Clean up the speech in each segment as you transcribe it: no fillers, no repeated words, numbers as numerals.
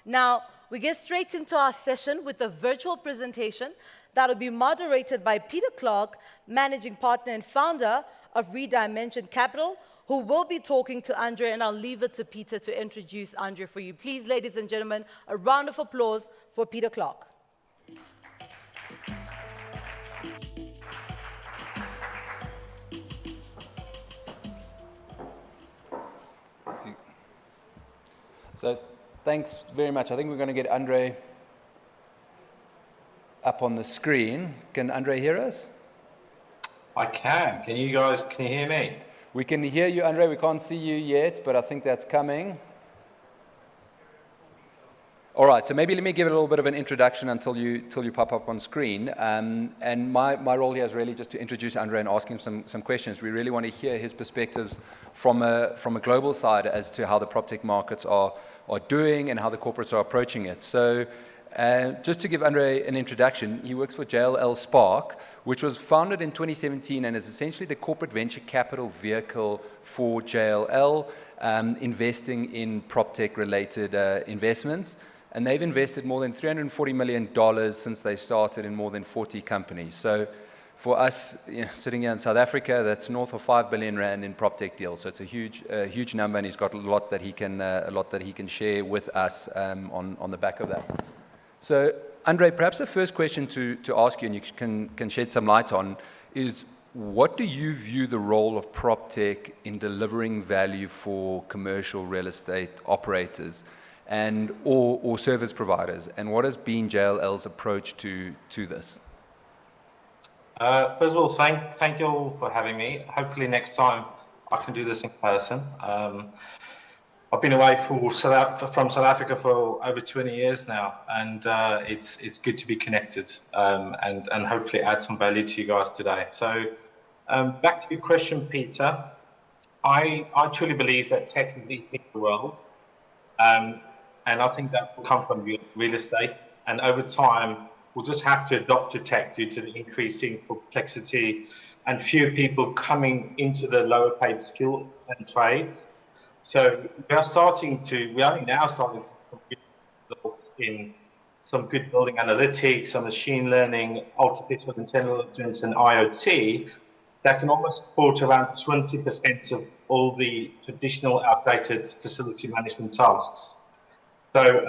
Now, we get straight into our session with a virtual presentation that will be moderated by Peter Clark, Managing Partner and Founder of REdimension Capital, who will be talking to Andre, and I'll leave it to Peter to introduce Andre for you. Please, ladies and gentlemen, a round of applause for Peter Clark. So thanks very much. I think we're going to get Andre up on the screen. Can Andre hear us? I can. Can you hear me? We can hear you, Andre. We can't see you yet, but I think that's coming. All right, so maybe let me give it a little bit of an introduction until you pop up on screen. And my role here is really just to introduce Andre and ask him some questions. We really want to hear his perspectives from a global side as to how the PropTech markets are doing and how the corporates are approaching it. So just to give Andre an introduction, he works for JLL Spark, which was founded in 2017 and is essentially the corporate venture capital vehicle for JLL, investing in PropTech-related investments. And they've invested more than $340 million since they started in more than 40 companies. So for us, sitting here in South Africa, that's north of 5 billion rand in PropTech deals. So it's a huge number, and he's got a lot that he can share with us on the back of that. So Andre, perhaps the first question to ask you, and you can shed some light on, is what do you view the role of PropTech in delivering value for commercial real estate operators and or service providers, and what has been JLL's approach to this? First of all, thank you all for having me. Hopefully next time I can do this in person. I've been away from South Africa for over 20 years now, and it's good to be connected and hopefully add some value to you guys today. So back to your question, Peter. I truly believe that tech is eating the world. And I think that will come from real estate. And over time, we'll just have to adopt to tech due to the increasing complexity and fewer people coming into the lower paid skills and trades. So we are only now starting to see some good results in some good building analytics, some machine learning, artificial intelligence, and IoT that can almost support around 20% of all the traditional outdated facility management tasks. So,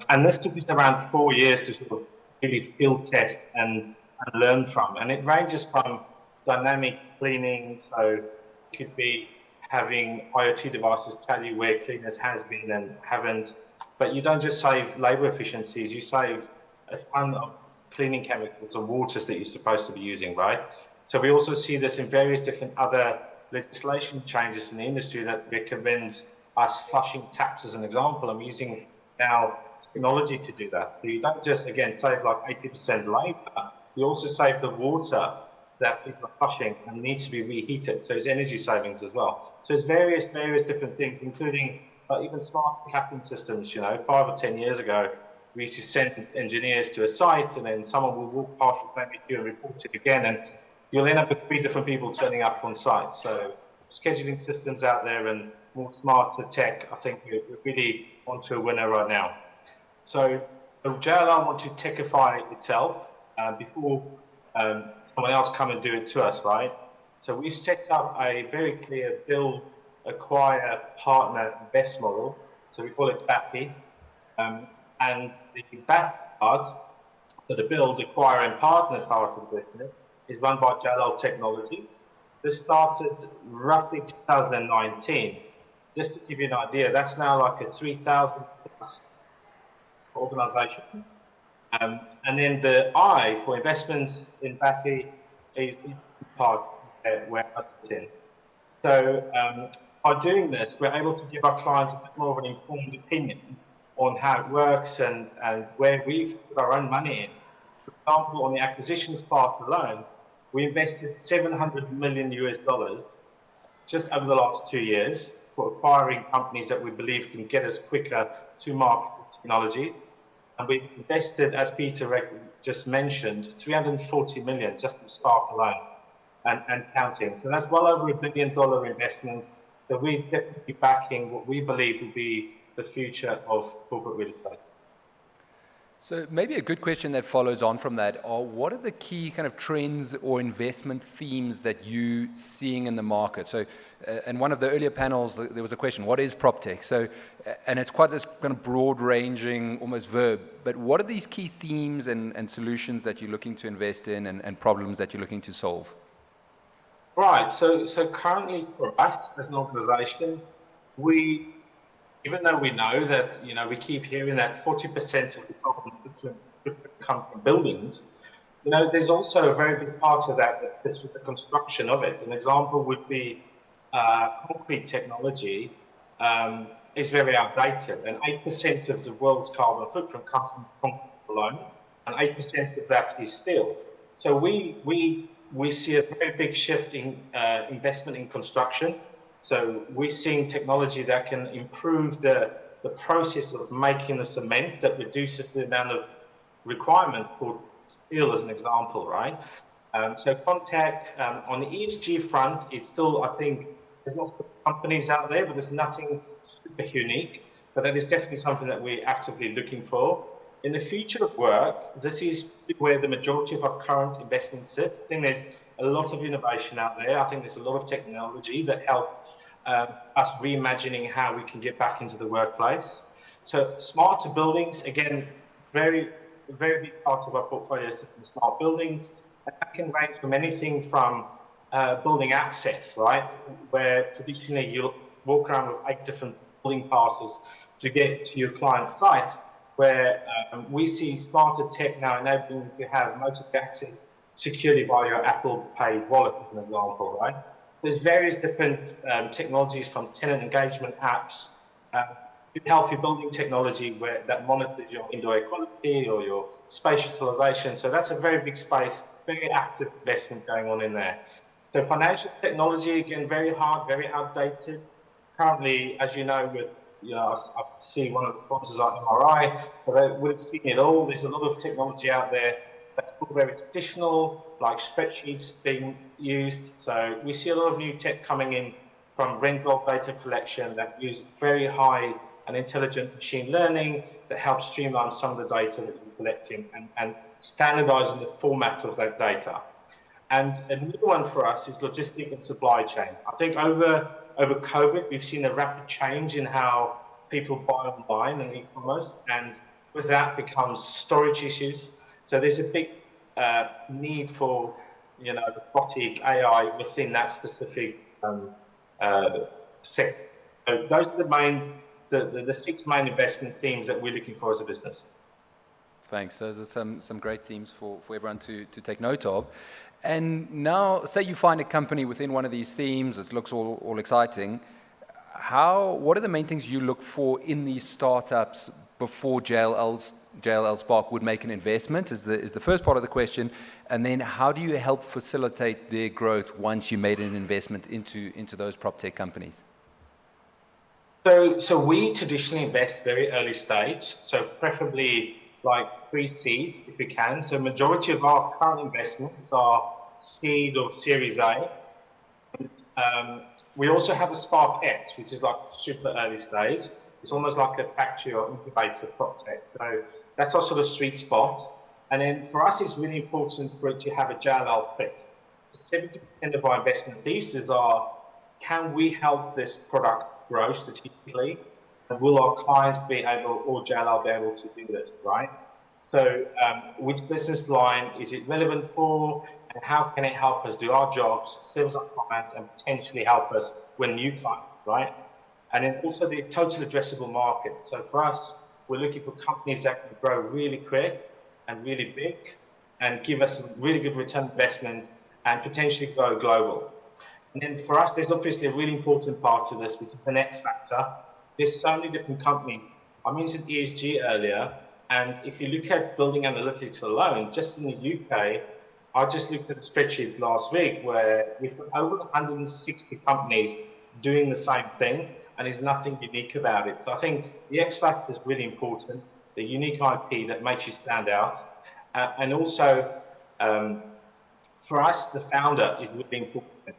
and this took us around 4 years to sort of really field test and learn from. And it ranges from dynamic cleaning, so it could be having IoT devices tell you where cleaners has been and haven't. But you don't just save labor efficiencies, you save a ton of cleaning chemicals and waters that you're supposed to be using, right? So we also see this in various different other legislation changes in the industry that recommends us flushing taps as an example. I'm using now technology to do that. So you don't just, again, save like 80% labor, you also save the water that people are flushing and needs to be reheated. So it's energy savings as well. So it's various different things, including even smart caffeine systems. 5 or 10 years ago, we used to send engineers to a site and then someone will walk past the same issue and report it again. And you'll end up with 3 different people turning up on site. So scheduling systems out there and more smarter tech, I think we're really onto a winner right now. So JLL want to techify itself before someone else come and do it to us, right? So we've set up a very clear build, acquire, partner, invest model. So we call it BAPI. And the BAP part, so the build, acquire, and partner part of the business is run by JLL Technologies. This started roughly 2019. Just to give you an idea, that's now like a 3,000 plus organization. And then the I for investments in BAPI is the part where I sit in. So by doing this, we're able to give our clients a bit more of an informed opinion on how it works and where we've put our own money in. For example, on the acquisitions part alone, we invested $700 million just over the last 2 years for acquiring companies that we believe can get us quicker to market technologies. And we've invested, as Peter just mentioned, $340 million just in Spark alone and counting. So that's well over $1 billion investment that we're definitely backing what we believe will be the future of corporate real estate. So maybe a good question that follows on from that are what are the key kind of trends or investment themes that you seeing in the market? So in one of the earlier panels, there was a question, what is PropTech? So, and it's quite this kind of broad ranging, almost verb, but what are these key themes and solutions that you're looking to invest in and problems that you're looking to solve? Right, so currently for us as an organization, even though we know that, we keep hearing that 40% of the carbon footprint come from buildings, there's also a very big part of that that sits with the construction of it. An example would be concrete technology is very outdated, and 8% of the world's carbon footprint comes from concrete alone, and 8% of that is steel. So we see a very big shift in investment in construction. So we're seeing technology that can improve the process of making the cement that reduces the amount of requirements for steel, as an example, right? So contact on the ESG front, it's still, I think, there's lots of companies out there, but there's nothing super unique. But that is definitely something that we're actively looking for. In the future of work, this is where the majority of our current investments sit. I think there's a lot of innovation out there. I think there's a lot of technology that help us reimagining how we can get back into the workplace. So smarter buildings, again, very, very big part of our portfolio sits in smart buildings. And that can range from anything from building access, right? Where traditionally you'll walk around with 8 different building passes to get to your client's site, where we see smarter tech now enabling you to have most of the access securely via your Apple Pay wallet, as an example, right? There's various different technologies from tenant engagement apps, healthy building technology that monitors your indoor air quality or your space utilization. So that's a very big space, very active investment going on in there. So financial technology, again, very hard, very outdated. Currently, as you know, I see one of the sponsors are MRI, so we've seen it all. There's a lot of technology out there that's still very traditional, like spreadsheets being used. So we see a lot of new tech coming in from rent roll data collection that use very high and intelligent machine learning that helps streamline some of the data that you're collecting and standardizing the format of that data. And a new one for us is logistic and supply chain. I think over COVID, we've seen a rapid change in how people buy online and e-commerce, and with that becomes storage issues. So there's a big need for, robotic AI within that specific sector. So those are the 6 main investment themes that we're looking for as a business. Thanks. Those are some great themes for everyone to take note of. And now, say you find a company within one of these themes, it looks all exciting. What are the main things you look for in these startups before JLL Spark would make an investment is the first part of the question. And then how do you help facilitate their growth once you made an investment into those PropTech companies? So we traditionally invest very early stage, so preferably like pre-seed if we can. So majority of our current investments are seed or Series A. We also have a Spark X, which is like super early stage. It's almost like a factory or incubator PropTech. So that's our sort of sweet spot. And then for us, it's really important for it to have a JLL fit. 70% of our investment thesis are, can we help this product grow strategically? And will our clients be able, or JLL be able to do this, right? So which business line is it relevant for? And how can it help us do our jobs, serve our clients, and potentially help us win new clients, right? And then also the total addressable market. So for us, we're looking for companies that can grow really quick and really big and give us a really good return on investment and potentially go global. And then for us, there's obviously a really important part to this, which is the X factor. There's so many different companies. I mentioned ESG earlier, and if you look at building analytics alone, just in the UK, I just looked at a spreadsheet last week where we've got over 160 companies doing the same thing, and there's nothing unique about it. So I think the X factor is really important, the unique IP that makes you stand out. And also, for us, the founder is really important,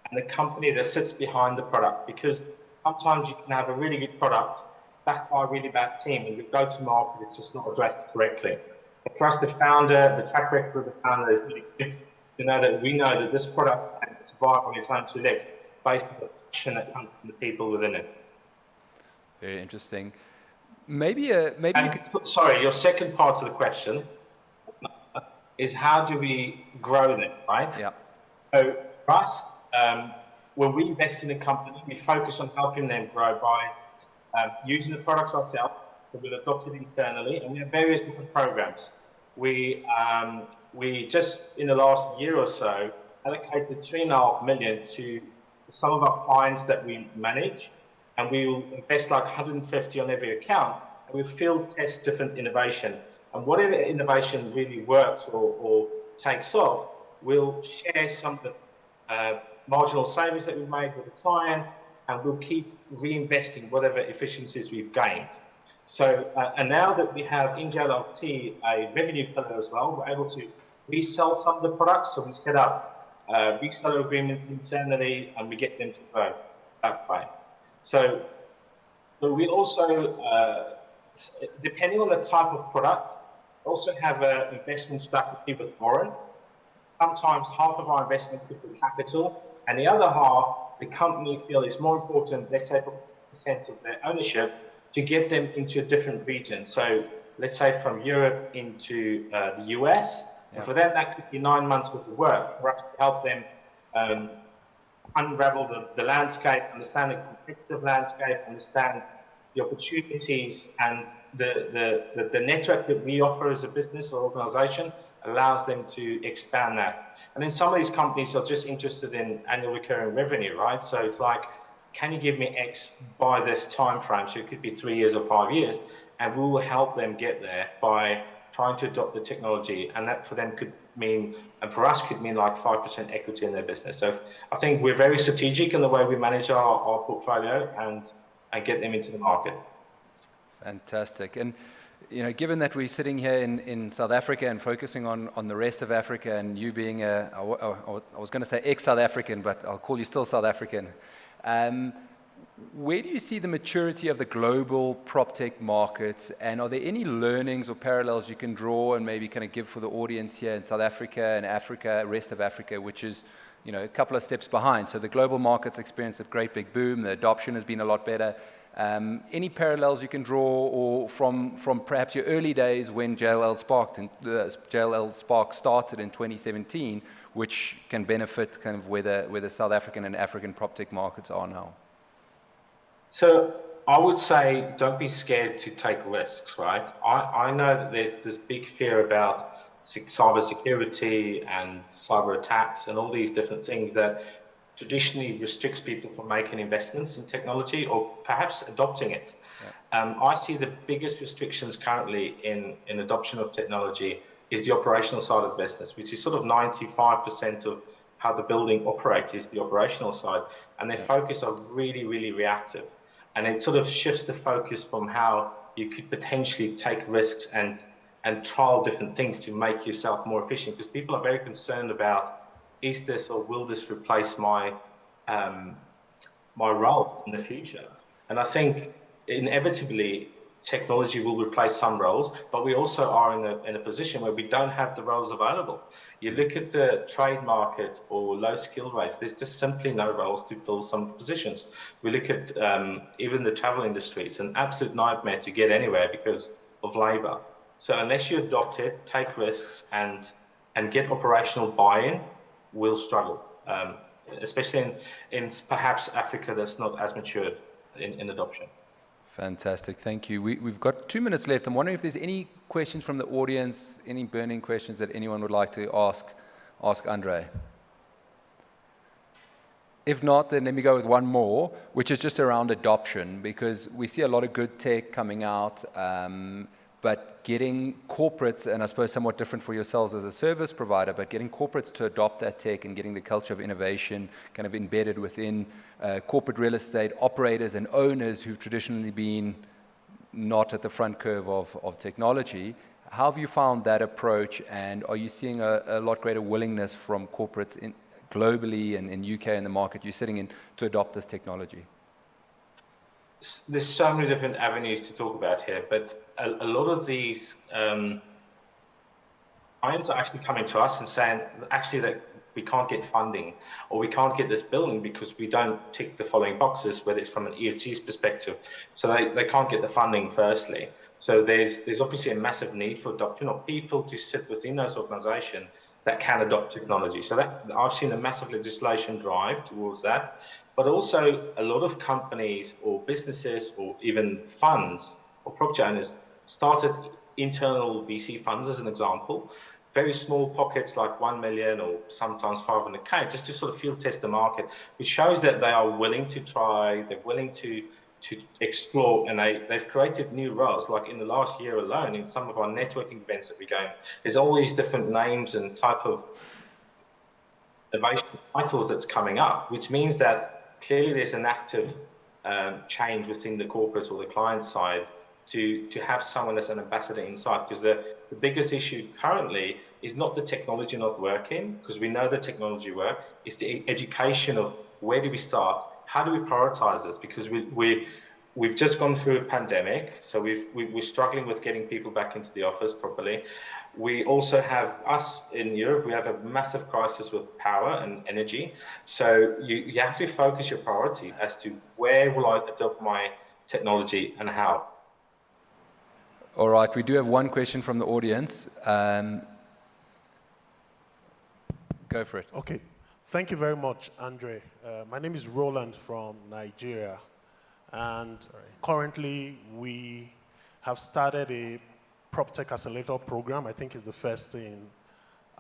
and the company that sits behind the product, because sometimes you can have a really good product, backed by a really bad team, and the go-to-market is just not addressed correctly. But for us, the track record of the founder is really good to know that we know that this product can survive on its own two legs based on the passion that comes from the people within it. Very interesting. Maybe you could... Sorry, your second part of the question is how do we grow them, right? Yeah. So for us, when we invest in a company, we focus on helping them grow by using the products ourselves. So we'll adopt it internally, and we have various different programs. We just in the last year or so allocated 3.5 million to some of our clients that we manage, and we will invest like 150 on every account, and we field test different innovation. And whatever innovation really works or takes off, we'll share some of the marginal savings that we've made with the client, and we'll keep reinvesting whatever efficiencies we've gained. So, and now that we have in JLLT a revenue pillar as well, we're able to resell some of the products. So we set up reseller agreements internally, and we get them to grow that way. So we also, depending on the type of product, also have an investment strategy with warrants. Sometimes half of our investment could be capital, and the other half, the company feel is more important, let's say 40% of their ownership, to get them into a different region. So let's say from Europe into the US. Yeah. And for them, that could be 9 months worth of work for us to help them unravel the landscape, understand the competitive landscape, understand the opportunities, and the network that we offer as a business or organization allows them to expand that. And then some of these companies are just interested in annual recurring revenue, right? So it's like, can you give me X by this time frame? So it could be 3 years or 5 years, and we will help them get there by trying to adopt the technology. And that for them could mean, and for us could mean like 5% equity in their business. So I think we're very strategic in the way we manage our portfolio and get them into the market. Fantastic. And you know, given that we're sitting here in South Africa and focusing on the rest of Africa, and you being I was going to say ex-South African, but I'll call you still South African. Where do you see the maturity of the global PropTech markets, and are there any learnings or parallels you can draw and maybe kind of give for the audience here in South Africa and Africa, rest of Africa, which is, you know, a couple of steps behind? So the global markets experienced a great big boom, the adoption has been a lot better. Any parallels you can draw, or from perhaps your early days when JLL Spark started in 2017, which can benefit kind of where the South African and African PropTech markets are now? So I would say don't be scared to take risks, right? I know that there's this big fear about cybersecurity and cyber attacks and all these different things that traditionally restricts people from making investments in technology or perhaps adopting it. Yeah. I see the biggest restrictions currently in adoption of technology is the operational side of the business, which is sort of 95% of how the building operates is the operational side. And their focus are really, really reactive. And it sort of shifts the focus from how you could potentially take risks and trial different things to make yourself more efficient, because people are very concerned about, is this or will this replace my role in the future? And I think inevitably technology will replace some roles, but we also are in a position where we don't have the roles available. You look at the trade market or low skill rates, there's just simply no roles to fill some positions. We look at even the travel industry, it's an absolute nightmare to get anywhere because of labor. So unless you adopt it, take risks and get operational buy-in, we'll struggle, especially in perhaps Africa that's not as matured in adoption. Fantastic, thank you. We've got 2 minutes left. I'm wondering if there's any questions from the audience, any burning questions that anyone would like to ask Andre. If not, then let me go with one more, which is just around adoption, because we see a lot of good tech coming out, but getting corporates, and I suppose somewhat different for yourselves as a service provider, but getting corporates to adopt that tech and getting the culture of innovation kind of embedded within corporate real estate operators and owners who've traditionally been not at the front curve of technology. How have you found that approach, and are you seeing a lot greater willingness from corporates globally and in UK and the market you're sitting in to adopt this technology? there's so many different avenues to talk about here, but a lot of these clients are actually coming to us and saying, actually, that we can't get funding, or we can't get this building because we don't tick the following boxes, whether it's from an EFC's perspective. So they can't get the funding, firstly. So there's obviously a massive need for adoption of people to sit within those organizations that can adopt technology. So that I've seen a massive legislation drive towards that, but also a lot of companies or businesses or even funds or property owners started internal VC funds, as an example, very small pockets like 1 million or sometimes 500K, just to sort of field test the market, which shows that they are willing to try, they're willing to explore, and they've created new roles. Like in the last year alone, in some of our networking events that we're going, there's all these different names and type of innovation titles that's coming up, which means that clearly there's an active change within the corporate or the client side to have someone as an ambassador inside, because the biggest issue currently is not the technology not working, because we know the technology works. It's the education of where do we start, how do we prioritize this, because we've just gone through a pandemic, so we're struggling with getting people back into the office properly. We also have, us in Europe, we have a massive crisis with power and energy, so you have to focus your priority as to where will I adopt my technology and how. All right, we do have one question from the audience. Go for it. Okay, thank you very much, Andre. My name is Roland from Nigeria, and currently we have started a PropTech Accelerator program. I think it's the first in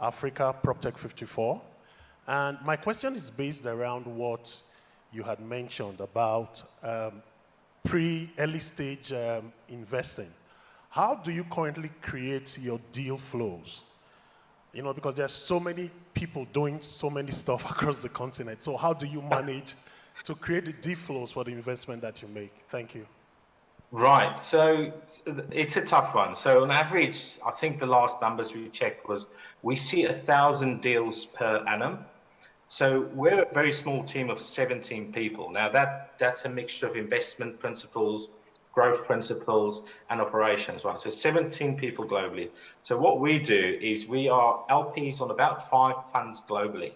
Africa Proptech 54. And my question is based around what you had mentioned about early stage investing. How do you currently create your deal flows? You know, because there's so many people doing so many stuff across the continent. So how do you manage to create the deal flows for the investment that you make? Thank you. Right, so it's a tough one. So on average, I think the last numbers we checked was we see 1,000 deals per annum. So we're a very small team of 17 people. Now that's a mixture of investment principles, growth principles, and operations, right? So 17 people globally. So what we do is we are LPs on about 5 funds globally.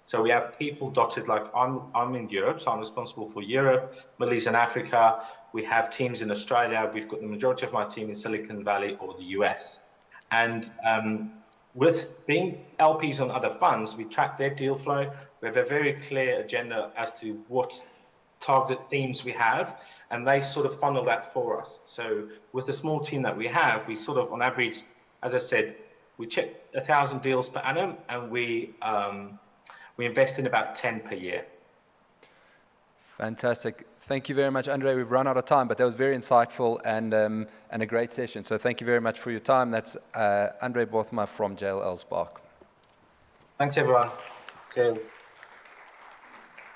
So we have people dotted, like I'm in Europe, so I'm responsible for Europe, Middle East and Africa. We have teams in Australia. We've got the majority of my team in Silicon Valley or the US. And with being LPs on other funds, we track their deal flow. We have a very clear agenda as to what target themes we have, and they sort of funnel that for us. So with the small team that we have, we sort of, on average, as I said, we check 1,000 deals per annum, and we invest in about 10 per year. Fantastic. Thank you very much, Andre. We've run out of time, but that was very insightful and a great session. So thank you very much for your time. That's Andre Bothma from JLL Spark. Thanks, everyone. Cheers.